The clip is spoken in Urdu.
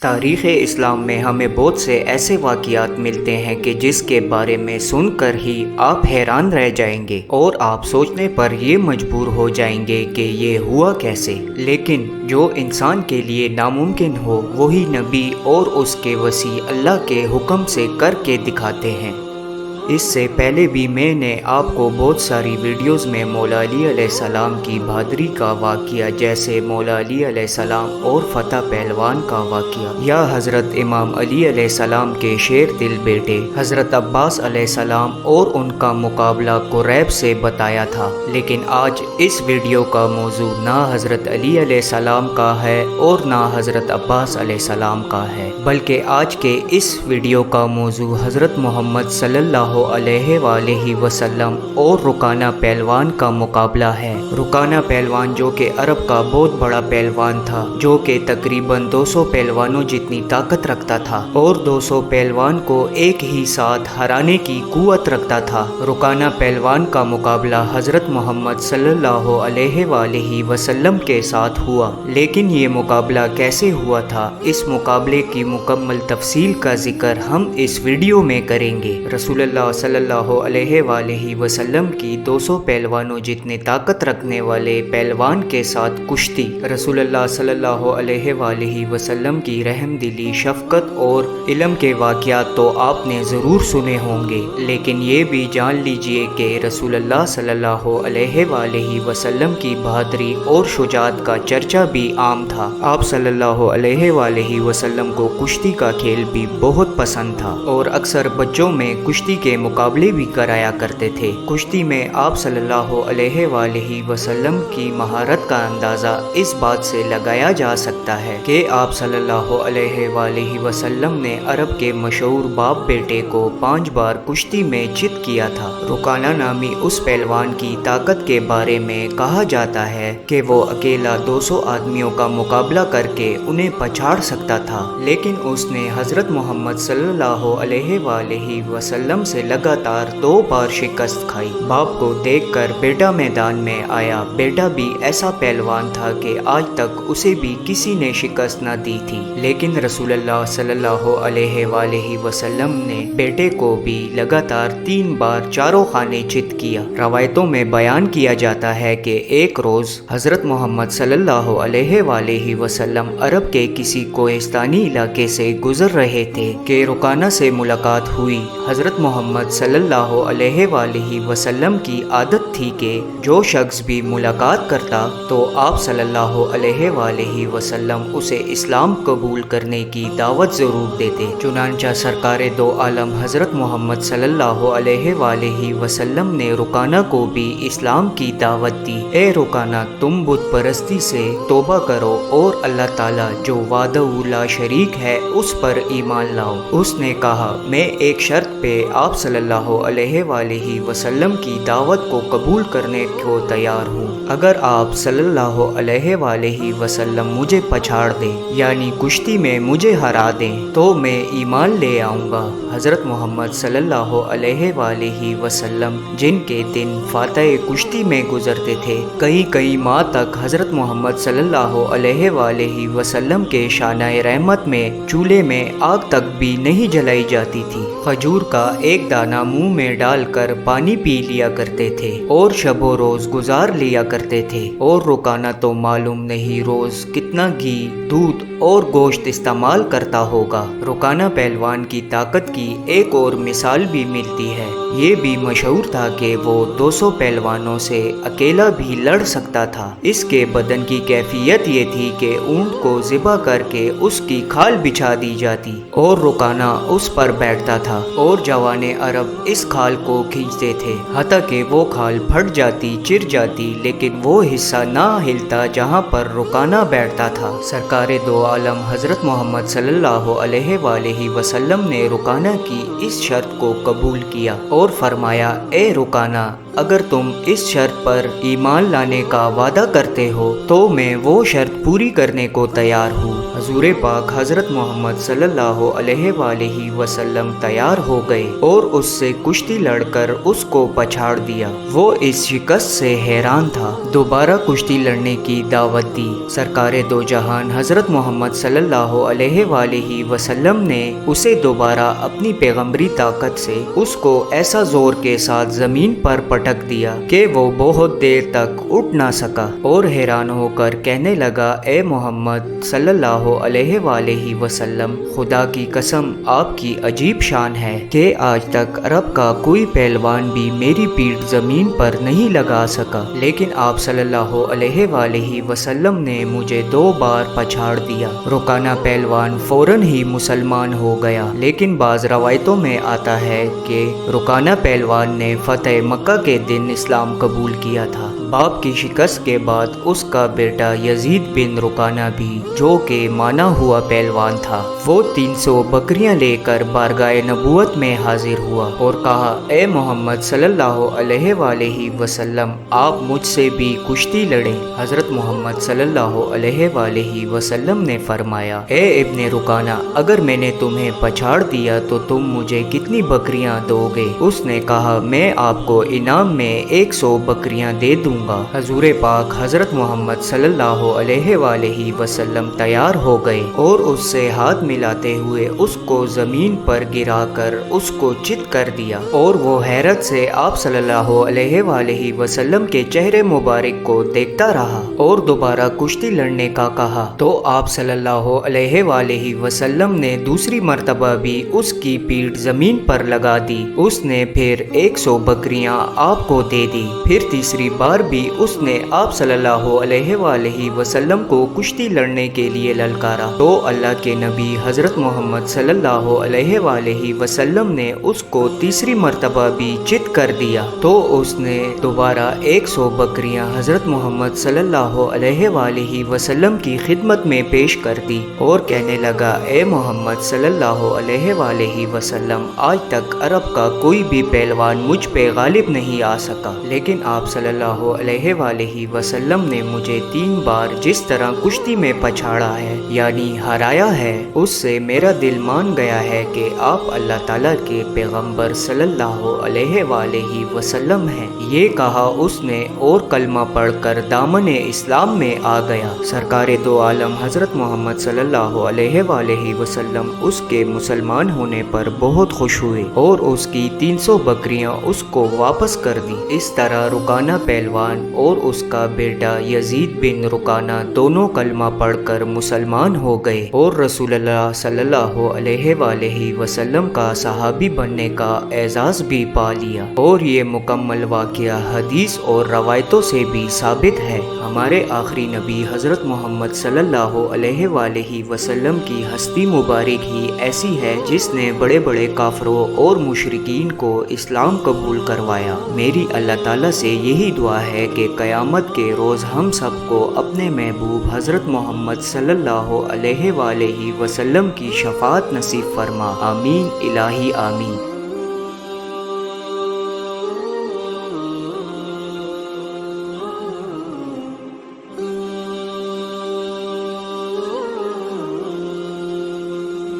تاریخ اسلام میں ہمیں بہت سے ایسے واقعات ملتے ہیں کہ جس کے بارے میں سن کر ہی آپ حیران رہ جائیں گے اور آپ سوچنے پر یہ مجبور ہو جائیں گے کہ یہ ہوا کیسے۔ لیکن جو انسان کے لیے ناممکن ہو وہی نبی اور اس کے وسیع اللہ کے حکم سے کر کے دکھاتے ہیں۔ اس سے پہلے بھی میں نے آپ کو بہت ساری ویڈیوز میں مولا علی علیہ السلام کی بہادری کا واقعہ، جیسے مولا علی علیہ السلام اور فتح پہلوان کا واقعہ، یا حضرت امام علی علیہ السلام کے شیر دل بیٹے حضرت عباس علیہ السلام اور ان کا مقابلہ قریب سے بتایا تھا۔ لیکن آج اس ویڈیو کا موضوع نہ حضرت علی علیہ السلام کا ہے اور نہ حضرت عباس علیہ السلام کا ہے، بلکہ آج کے اس ویڈیو کا موضوع حضرت محمد صلی اللہ علیہ وآلہ وسلم اور رکانہ پہلوان کا مقابلہ ہے۔ رکانہ پہلوان جو کہ عرب کا بہت بڑا پہلوان تھا، جو کہ تقریباً 200 پہلوانوں جتنی طاقت رکھتا تھا اور 200 پہلوان کو ایک ہی ساتھ ہرانے کی قوت رکھتا تھا۔ رکانہ پہلوان کا مقابلہ حضرت محمد صلی اللہ علیہ وآلہ وسلم کے ساتھ ہوا۔ لیکن یہ مقابلہ کیسے ہوا تھا، اس مقابلے کی مکمل تفصیل کا ذکر ہم اس ویڈیو میں کریں گے۔ رسول اللہ صلی اللہ علیہ وآلہ وسلم کی 200 پہلوانوں جتنے طاقت رکھنے والے پہلوان کے ساتھ کشتی۔ رسول اللہ صلی اللہ علیہ وآلہ وسلم کی رحم دلی، شفقت اور علم کے واقعات تو آپ نے ضرور سنے ہوں گے، لیکن یہ بھی جان لیجئے کہ رسول اللہ صلی اللہ علیہ وآلہ وسلم کی بہادری اور شجاعت کا چرچا بھی عام تھا۔ آپ صلی اللہ علیہ وآلہ وسلم کو کشتی کا کھیل بھی بہت پسند تھا اور اکثر بچوں میں کشتی کے مقابلے بھی کرایا کرتے تھے۔ کشتی میں آپ صلی اللہ علیہ وآلہ وسلم کی مہارت کا اندازہ اس بات سے لگایا جا سکتا ہے کہ آپ صلی اللہ علیہ وآلہ وسلم نے عرب کے مشہور باپ بیٹے کو 5 بار کشتی میں چت کیا تھا۔ رکانہ نامی اس پہلوان کی طاقت کے بارے میں کہا جاتا ہے کہ وہ اکیلا 200 آدمیوں کا مقابلہ کر کے انہیں پچھاڑ سکتا تھا، لیکن اس نے حضرت محمد صلی اللہ علیہ وآلہ وسلم سے لگاتار 2 بار شکست کھائی۔ باپ کو دیکھ کر بیٹا میدان میں آیا۔ بیٹا بھی ایسا پہلوان تھا کہ آج تک اسے بھی کسی نے شکست نہ دی تھی، لیکن رسول اللہ صلی اللہ علیہ وآلہ وسلم نے بیٹے کو بھی لگاتار 3 بار چاروں خانے چت کیا۔ روایتوں میں بیان کیا جاتا ہے کہ ایک روز حضرت محمد صلی اللہ علیہ وآلہ وسلم عرب کے کسی کوہستانی علاقے سے گزر رہے تھے کہ رکانہ سے ملاقات ہوئی۔ حضرت محمد صلی اللہ علیہ وآلہ وسلم کی عادت تھی کہ جو شخص بھی ملاقات کرتا تو آپ صلی اللہ علیہ وآلہ وسلم اسے اسلام قبول کرنے کی دعوت ضرور دیتے۔ چنانچہ سرکار دو عالم حضرت محمد صلی اللہ علیہ وآلہ وسلم نے رکانہ کو بھی اسلام کی دعوت دی۔ اے رکانہ، تم بت پرستی سے توبہ کرو اور اللہ تعالیٰ جو وحدہ لا شریک ہے اس پر ایمان لاؤ۔ اس نے کہا، میں ایک شرط پہ آپ صلی اللہ علیہ وآلہ وسلم کی دعوت کو قبول کرنے کو تیار ہوں۔ اگر آپ صلی اللہ علیہ وآلہ وسلم مجھے پچھاڑ دیں، یعنی کشتی میں مجھے ہرا دیں، تو میں ایمان لے آؤں گا۔ حضرت محمد صلی اللہ علیہ وآلہ وسلم جن کے دن فاتح کشتی میں گزرتے تھے، کئی ماہ تک حضرت محمد صلی اللہ علیہ وآلہ وسلم کے شانہ رحمت میں چولہے میں آگ تک بھی نہیں جلائی جاتی تھی۔ کھجور کا ایک دانہ منہ میں ڈال کر پانی پی لیا کرتے تھے اور شب و روز گزار لیا کرتے تھے، اور رکانہ تو معلوم نہیں روز کتنا گھی، دودھ اور گوشت استعمال کرتا ہوگا۔ رکانہ پہلوان کی طاقت کی ایک اور مثال بھی ملتی ہے۔ یہ بھی مشہور تھا کہ وہ 200 پہلوانوں سے اکیلا بھی لڑ سکتا تھا۔ اس کے بدن کی کیفیت یہ تھی کہ اونٹ کو ذبح کر کے اس کی کھال بچھا دی جاتی اور رکانہ اس پر بیٹھتا تھا اور جوان عرب اس کھال کو کھینچتے تھے، حتیٰ کہ وہ کھال پھٹ جاتی، چر جاتی، لیکن وہ حصہ نہ ہلتا جہاں پر رکانہ بیٹھتا تھا۔ سرکار دو عالم حضرت محمد صلی اللہ علیہ وآلہ وسلم نے رکانہ کی اس شرط کو قبول کیا اور فرمایا، اے رکانہ، اگر تم اس شرط پر ایمان لانے کا وعدہ کرتے ہو تو میں وہ شرط پوری کرنے کو تیار ہوں۔ حضور پاک حضرت محمد صلی اللہ علیہ وسلم تیار ہو گئے اور اس سے کشتی لڑ کر اس کو پچھاڑ دیا۔ وہ اس شکست سے حیران تھا، دوبارہ کشتی لڑنے کی دعوت دی۔ سرکار دو جہان حضرت محمد صلی اللہ علیہ وسلم نے اسے دوبارہ اپنی پیغمبری طاقت سے اس کو ایسا زور کے ساتھ زمین پر پٹک دیا کہ وہ بہت دیر تک اٹھ نہ سکا، اور حیران ہو کر کہنے لگا، اے محمد صلی اللہ علیہ وسلم، خدا کی قسم آپ کی عجیب شان ہے کہ آج تک عرب کا کوئی پہلوان بھی میری پیٹھ زمین پر نہیں لگا سکا، لیکن آپ صلی اللہ علیہ وسلم نے مجھے 2 بار پچھاڑ دیا۔ رکانہ پہلوان فوراً ہی مسلمان ہو گیا، لیکن بعض روایتوں میں آتا ہے کہ رکانہ پہلوان نے فتح مکہ کے دن اسلام قبول کیا تھا۔ باپ کی شکست کے بعد اس کا بیٹا یزید بن رکانہ بھی، جو کہ مانا ہوا پہلوان تھا، وہ 300 بکریاں لے کر بارگاہ نبوت میں حاضر ہوا اور کہا، اے محمد صلی اللہ علیہ وسلم، آپ مجھ سے بھی کشتی لڑیں۔ حضرت محمد صلی اللہ علیہ وسلم نے فرمایا، اے ابن رکانہ، اگر میں نے تمہیں پچھاڑ دیا تو تم مجھے کتنی بکریاں دو گے؟ اس نے کہا، میں آپ کو انعام میں 100 بکریاں دے دوں گا۔ حضور پاک حضرت محمد صلی اللہ علیہ وسلم تیار ہو گئے اور اس سے ہاتھ ملاتے ہوئے اس کو زمین پر گرا کر اس کو چت کر دیا، اور وہ حیرت سے آپ صلی اللہ علیہ وسلم کے چہرے مبارک کو دیکھتا رہا اور دوبارہ کشتی لڑنے کا کہا تو آپ صلی اللہ علیہ وسلم نے دوسری مرتبہ بھی اس کی پیٹھ زمین پر لگا دی۔ اس نے پھر 100 بکریاں آپ کو دے دی۔ پھر تیسری بار بھی اس نے آپ صلی اللہ علیہ وسلم کو کشتی لڑنے کے لیے للکارا تو اللہ کے نبی حضرت محمد صلی اللہ علیہ وسلم نے اس کو تیسری مرتبہ بھی چت کر دیا تو اس نے دوبارہ 100 بکریاں حضرت محمد صلی اللہ علیہ وسلم کی خدمت میں پیش کر دی اور کہنے لگا، اے محمد صلی اللہ علیہ وسلم، آج تک عرب کا کوئی بھی پہلوان مجھ پہ غالب نہیں آ سکا، لیکن آپ صلی اللہ علیہ وسلم نے مجھے 3 بار جس طرح کشتی میں پچھاڑا ہے یعنی ہرایا ہے، اس سے میرا دل مان گیا ہے کہ آپ اللہ تعالیٰ کے پیغمبر صلی اللہ علیہ وسلم ہیں۔ یہ کہا اس نے اور کلمہ پڑھ کر دامن اسلام میں آ گیا۔ سرکار دو عالم حضرت محمد صلی اللہ علیہ وسلم اس کے مسلمان ہونے پر بہت خوش ہوئے اور اس کی 300 بکریاں اس کو واپس کر دی۔ اس طرح رکانہ پہلوان اور اس کا بیٹا یزید بن رکانہ دونوں کلمہ پڑھ کر مسلمان ہو گئے اور رسول اللہ صلی اللہ علیہ وسلم کا صحابی بننے کا اعزاز بھی پا لیا، اور یہ مکمل واقعہ حدیث اور روایتوں سے بھی ثابت ہے۔ ہمارے آخری نبی حضرت محمد صلی اللہ علیہ وسلم کی ہستی مبارک ہی ایسی ہے جس نے بڑے بڑے کافروں اور مشرکین کو اسلام قبول کروایا۔ میری اللہ تعالیٰ سے یہی دعا ہے کہ قیامت کے روز ہم سب کو اپنے محبوب حضرت محمد صلی اللہ علیہ وسلم کی شفاعت نصیب فرما، آمین الہی آمین۔